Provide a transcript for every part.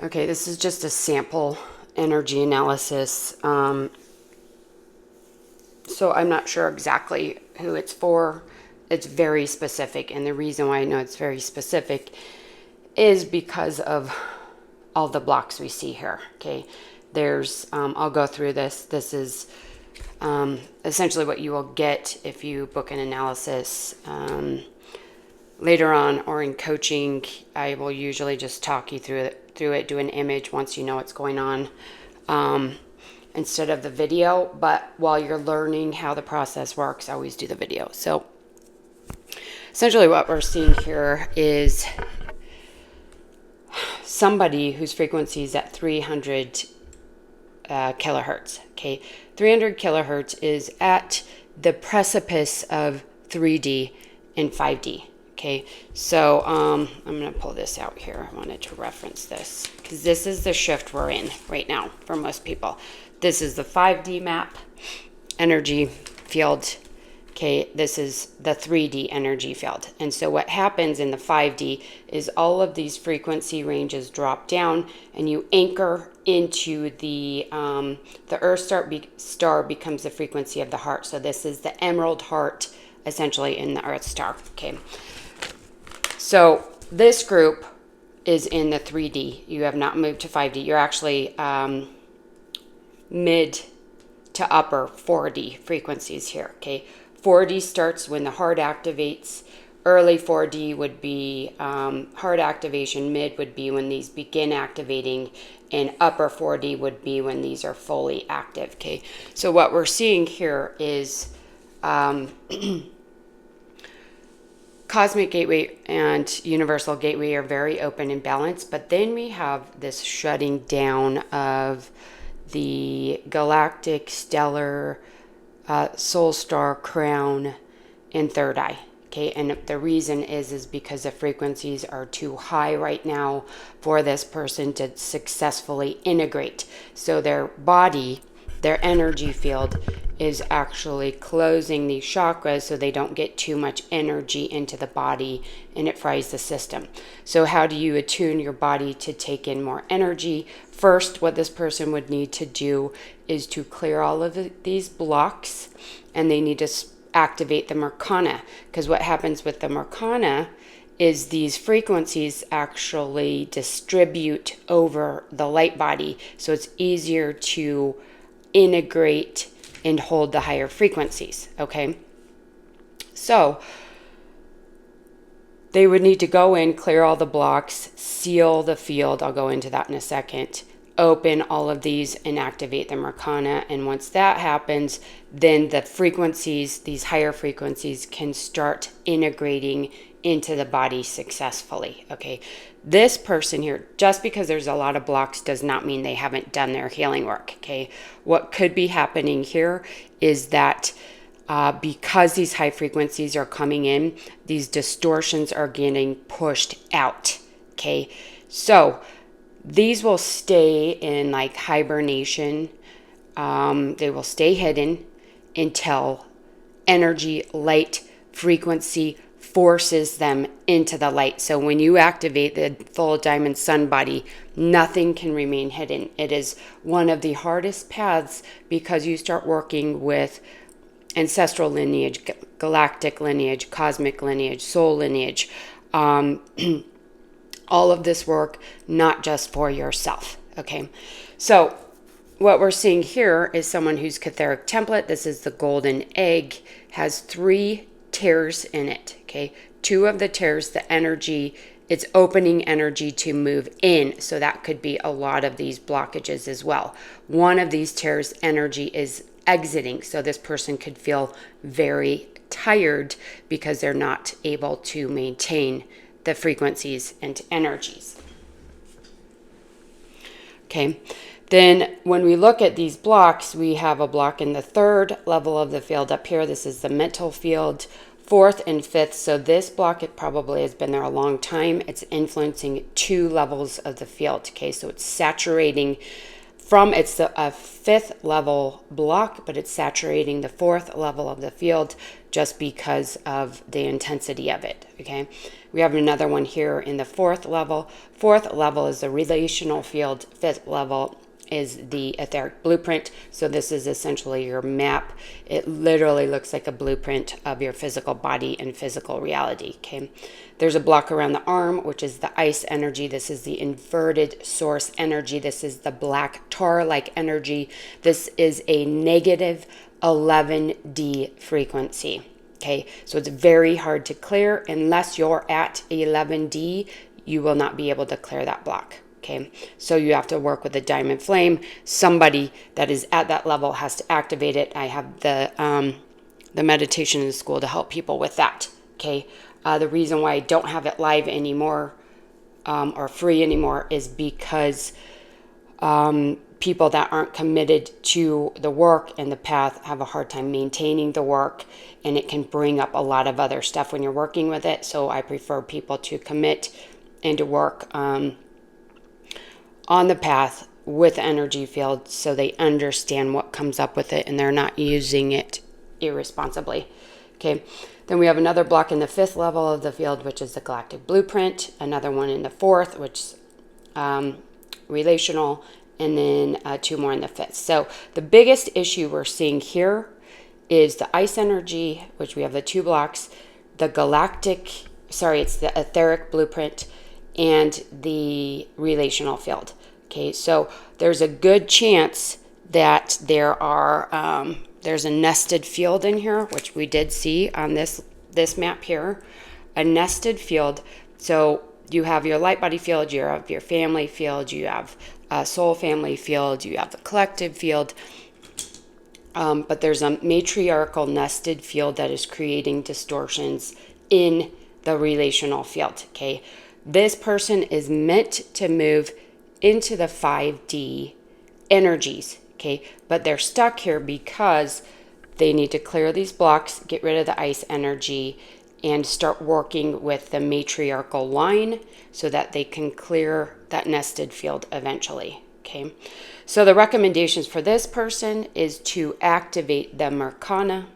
Okay, this is just a sample energy analysis. So I'm not sure exactly who it's for. It's very specific, and the reason why I know it's very specific is because of all the blocks we see here. Okay, there's I'll go through this. This is essentially what you will get if you book an analysis later on, or in coaching. I will usually just talk you through it, do an image once you know what's going on, instead of the video. But while you're learning how the process works, I always do the video. So essentially what we're seeing here is somebody whose frequency is at 300 kilohertz. Okay, 300 kilohertz is at the precipice of 3D and 5D. Okay, so I'm going to pull this out here. I wanted to reference this because this is the shift we're in right now for most people. This is the 5D map energy field. Okay, this is the 3D energy field. And so what happens in the 5D is all of these frequency ranges drop down, and you anchor into the Earth star becomes the frequency of the heart. So this is the emerald heart, essentially, in the Earth star. Okay, so this group is in the 3D. You have not moved to 5D. You're actually mid to upper 4D frequencies here. Okay, 4D starts when the heart activates. Early 4D would be heart activation. Mid would be when these begin activating, and upper 4D would be when these are fully active. Okay, so what we're seeing here is Cosmic Gateway and Universal Gateway are very open and balanced, but then we have this shutting down of the galactic, stellar, soul star, crown, and third eye. Okay, and the reason is because the frequencies are too high right now for this person to successfully integrate. So their body, their energy field, is actually closing these chakras so they don't get too much energy into the body, and it fries the system. So how do you attune your body to take in more energy? First, what this person would need to do is to clear all of these blocks, and they need to activate the Merkana, because what happens with the Merkana is these frequencies actually distribute over the light body, so it's easier to integrate and hold the higher frequencies. Okay, so they would need to go in, clear all the blocks, seal the field. I'll go into that in a second. Open all of these and activate the Merkana. And once that happens, then the frequencies, these higher frequencies, can start integrating into the body successfully. Okay, this person here, just because there's a lot of blocks does not mean they haven't done their healing work. Okay, what could be happening here is that because these high frequencies are coming in, these distortions are getting pushed out. Okay, so these will stay in like hibernation. They will stay hidden until energy, light, frequency forces them into the light. So when you activate the full diamond sun body, nothing can remain hidden. It is one of the hardest paths because you start working with ancestral lineage, galactic lineage, cosmic lineage, soul lineage, all of this work, not just for yourself. Okay, so what we're seeing here is someone whose catheric template, this is the golden egg, has 3 tears in it. Okay, 2 of the tears, the energy, it's opening energy to move in. So that could be a lot of these blockages as well. 1 of these tears, energy, is exiting. So this person could feel very tired because they're not able to maintain the frequencies and energies. Okay, then when we look at these blocks, we have a block in the 3rd level of the field up here. This is the mental field, 4th and 5th. So this block, it probably has been there a long time. It's influencing 2 levels of the field. Okay, so it's saturating it's a 5th level block, but it's saturating the 4th level of the field just because of the intensity of it, okay? We have another one here in the 4th level. 4th level is the relational field. 5th level is the etheric blueprint. So this is essentially your map. It literally looks like a blueprint of your physical body and physical reality, okay? There's a block around the arm, which is the ice energy. This is the inverted source energy. This is the black tar-like energy. This is a negative 11D frequency, okay? So it's very hard to clear. Unless you're at 11D, you will not be able to clear that block. Okay, so you have to work with a diamond flame. Somebody that is at that level has to activate it. I have the meditation in the school to help people with that. Okay, the reason why I don't have it live anymore or free anymore is because people that aren't committed to the work and the path have a hard time maintaining the work, and it can bring up a lot of other stuff when you're working with it. So I prefer people to commit and to work on the path with energy field so they understand what comes up with it and they're not using it irresponsibly. Okay, then we have another block in the 5th level of the field, which is the galactic blueprint, another one in the 4th, which is relational, and then 2 more in the 5th. So the biggest issue we're seeing here is the ice energy, which we have the 2 blocks, the it's the etheric blueprint, and the relational field. Okay, so there's a good chance that there's a nested field in here, which we did see on this map here, a nested field. So you have your light body field, you have your family field, you have a soul family field, you have the collective field, but there's a matriarchal nested field that is creating distortions in the relational field, okay? This person is meant to move into the 5D energies, okay? But they're stuck here because they need to clear these blocks, get rid of the ice energy, and start working with the matriarchal line so that they can clear that nested field eventually, okay? So the recommendations for this person is to activate the Merkana.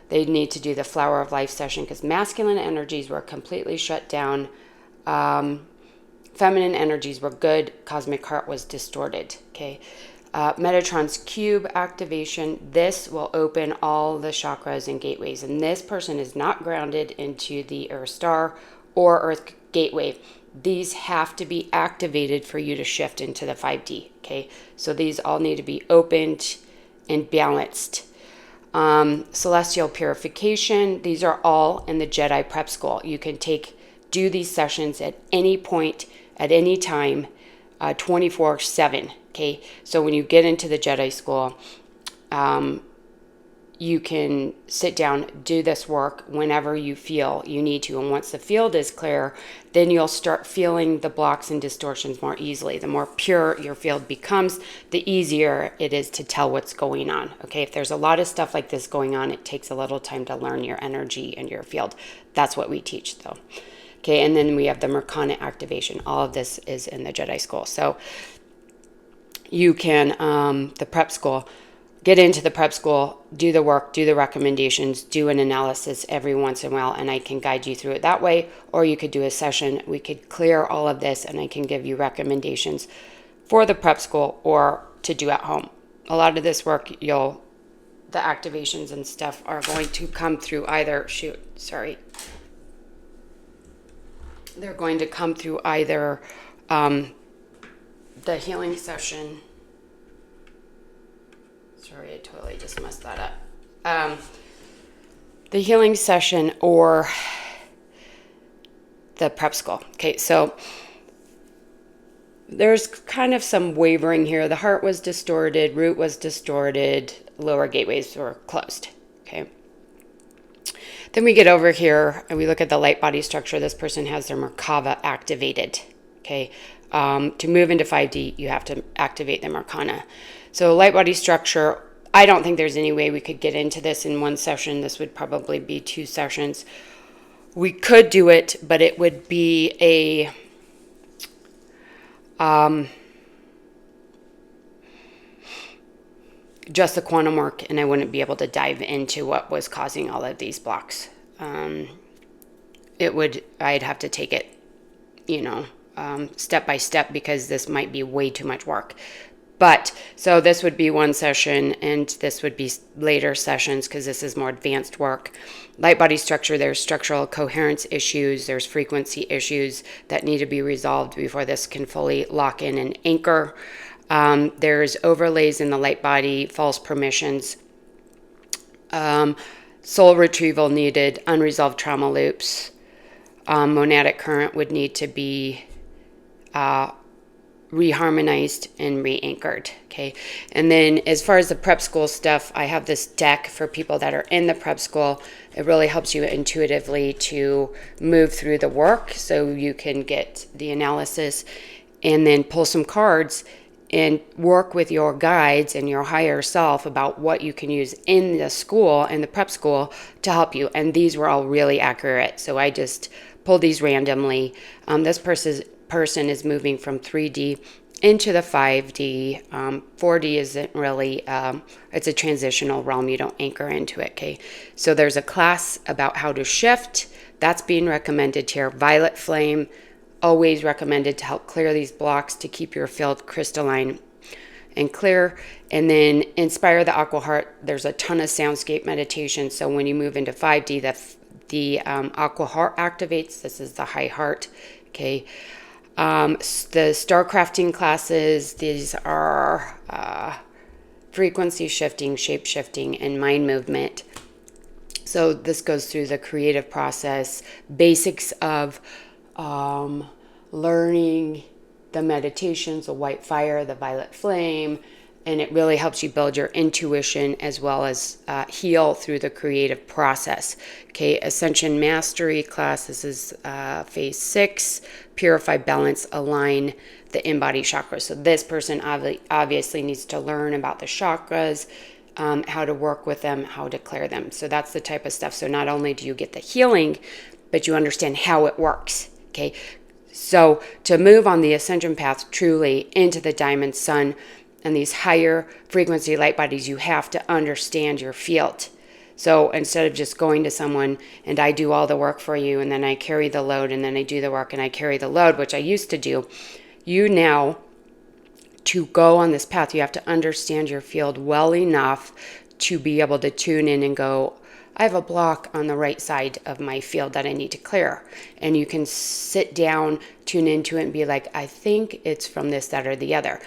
They need to do the Flower of Life session because masculine energies were completely shut down. Feminine energies were good. Cosmic heart was distorted. Okay. Metatron's cube activation. This will open all the chakras and gateways. And this person is not grounded into the Earth Star or Earth Gateway. These have to be activated for you to shift into the 5D. Okay. So these all need to be opened and balanced. Celestial purification. These are all in the Jedi Prep School. You can do these sessions at any point, at any time, 24/7, okay? So when you get into the Jedi School, you can sit down, do this work whenever you feel you need to. And once the field is clear, then you'll start feeling the blocks and distortions more easily. The more pure your field becomes, the easier it is to tell what's going on, okay? If there's a lot of stuff like this going on, it takes a little time to learn your energy and your field. That's what we teach, though. Okay, and then we have the Merkana activation. All of this is in the Jedi School. So you can, the prep school, get into the prep school, do the work, do the recommendations, do an analysis every once in a while, and I can guide you through it that way. Or you could do a session. We could clear all of this, and I can give you recommendations for the prep school or to do at home. A lot of this work, the activations and stuff are going to come through they're going to come through either the healing session. Sorry, I totally just messed that up. The healing session or the prep school. Okay, so there's kind of some wavering here. The heart was distorted, root was distorted, lower gateways were closed. Okay. Then we get over here and we look at the light body structure. This person has their Merkava activated. Okay. To move into 5D, you have to activate the Merkana. So light body structure, I don't think there's any way we could get into this in one session. This would probably be 2 sessions. We could do it, but it would be just the quantum work, and I wouldn't be able to dive into what was causing all of these blocks. I'd have to take it, step by step, because this might be way too much work. But so this would be one session, and this would be later sessions because this is more advanced work. Light body structure, there's structural coherence issues, there's frequency issues that need to be resolved before this can fully lock in and anchor. There's overlays in the light body, false permissions, soul retrieval needed, unresolved trauma loops. Monadic current would need to be reharmonized and re-anchored. Okay. And then as far as the prep school stuff, I have this deck for people that are in the prep school. It really helps you intuitively to move through the work so you can get the analysis and then pull some cards and work with your guides and your higher self about what you can use in the school, in the prep school, to help you. And these were all really accurate. So I just pulled these randomly. This person is moving from 3D into the 5D. 4D isn't really, it's a transitional realm. You don't anchor into it, okay? So there's a class about how to shift. That's being recommended here. Violet flame, always recommended to help clear these blocks, to keep your field crystalline and clear. And then inspire the aqua heart. There's a ton of soundscape meditation. So when you move into 5D, the aqua heart activates. This is the high heart, okay? The star crafting classes, these are frequency shifting, shape shifting, and mind movement. So this goes through the creative process, basics of learning the meditations, the white fire, the violet flame, and it really helps you build your intuition as well as heal through the creative process. Okay, Ascension Mastery class, this is phase 6, purify, balance, align the embody chakras. So this person obviously needs to learn about the chakras, how to work with them, how to clear them. So that's the type of stuff. So not only do you get the healing, but you understand how it works. Okay, so to move on the ascension path truly into the diamond sun and these higher frequency light bodies, you have to understand your field. So instead of just going to someone and I do all the work for you and then I carry the load and then I do the work and I carry the load, which I used to do, you now, to go on this path, you have to understand your field well enough to be able to tune in and go, I have a block on the right side of my field that I need to clear. And you can sit down, tune into it and be like, I think it's from this, that, or the other.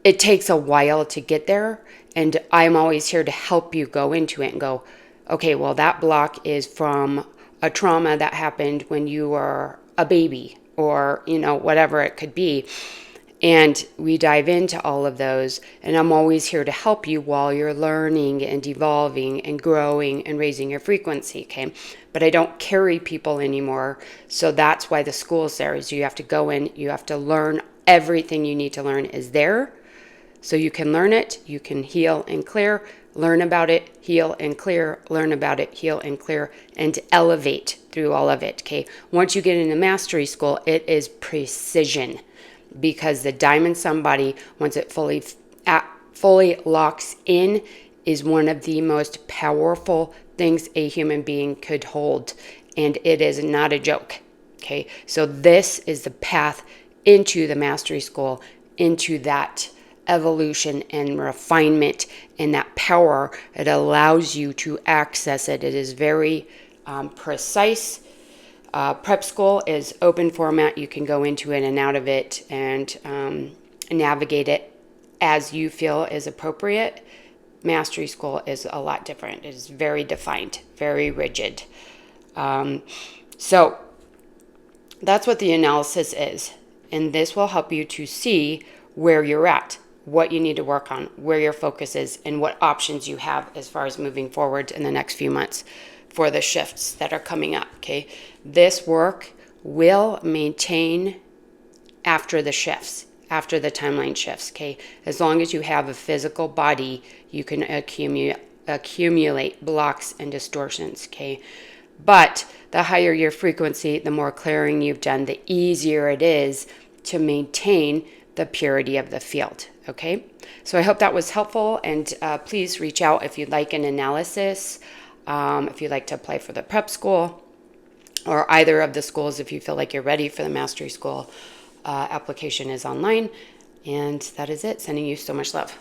It takes a while to get there. And I'm always here to help you go into it and go, okay, well, that block is from a trauma that happened when you were a baby or, whatever it could be. And we dive into all of those, and I'm always here to help you while you're learning and evolving and growing and raising your frequency, okay? But I don't carry people anymore, so that's why the school's there, is you have to go in, you have to learn everything you need to learn is there, so you can learn it, you can heal and clear, learn about it, heal and clear, learn about it, heal and clear, and elevate through all of it, okay? Once you get into mastery school, it is precision. Because the diamond sun body, once it fully locks in, is one of the most powerful things a human being could hold. And it is not a joke. Okay, so this is the path into the mastery school, into that evolution and refinement and that power. It allows you to access it. It is very precise. Prep school is open format. You can go into it and out of it and navigate it as you feel is appropriate. Mastery school is a lot different. It is very defined, very rigid. So that's what the analysis is. And this will help you to see where you're at, what you need to work on, where your focus is, and what options you have as far as moving forward in the next few months for the shifts that are coming up, okay? This work will maintain after the shifts, after the timeline shifts, okay? As long as you have a physical body, you can accumulate blocks and distortions, okay? But the higher your frequency, the more clearing you've done, the easier it is to maintain the purity of the field. Okay, so I hope that was helpful, and please reach out if you'd like an analysis, if you'd like to apply for the prep school, or either of the schools if you feel like you're ready for the mastery school. Application is online, and that is it. Sending you so much love.